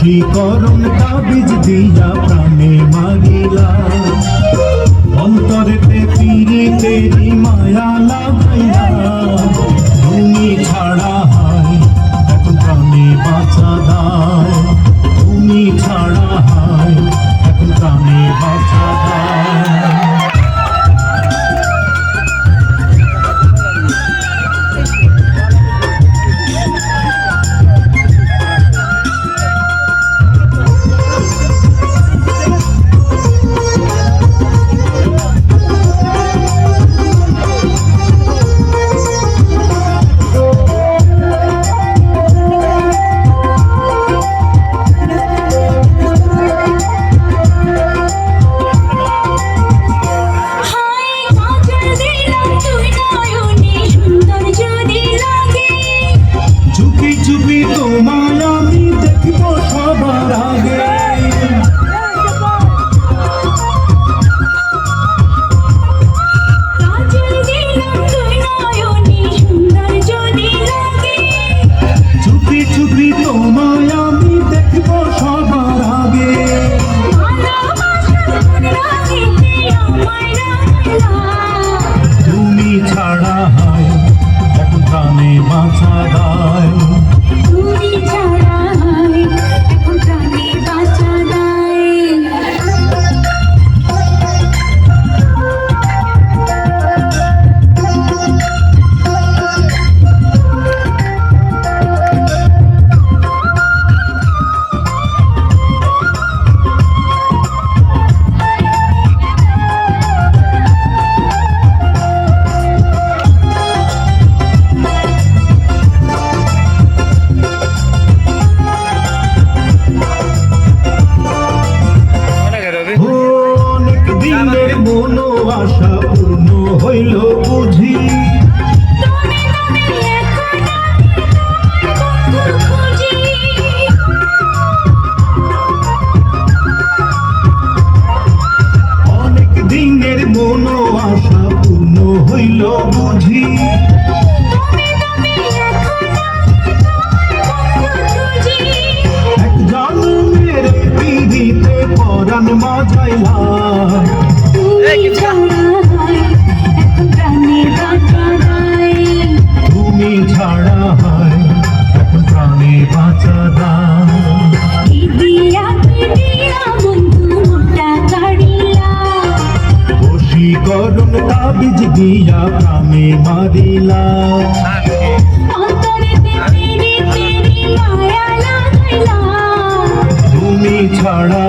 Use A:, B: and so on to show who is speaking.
A: বশীকরণ তাবিজ দিয়া প্রাণে মারিলা অন্তরেতে পিরিতেরি মায়া লাগাইলা তুমি ছাড়া হায় এখন প্রাণে বাঁচা দায় তুমি ছাড়া হায় এখন প্রাণে বাঁচা দায় চুপি তোমায় আমি দেখব সবার আগে চুপি চুপি তোমায় আমি দেখব সবার আগে তুমি ছাড়া হয় এখন প্রাণে বাঁচা দায়
B: তুমি ছাড়া হয় এখন প্রাণে বাঁচা দায়
A: মনো আশা পূর্ণ হইল বুঝি অনেক দিনের মনো আশা পূর্ণ হইল বুঝি এক জন্মের পিড়িতে পরাণ মাঝাইলা তুমি ছাড়া হয় এখন প্রাণে বাঁচা দায় বশীকরণ তাবিজ দিয়া প্রাণে মারিলা তুমি ছাড়া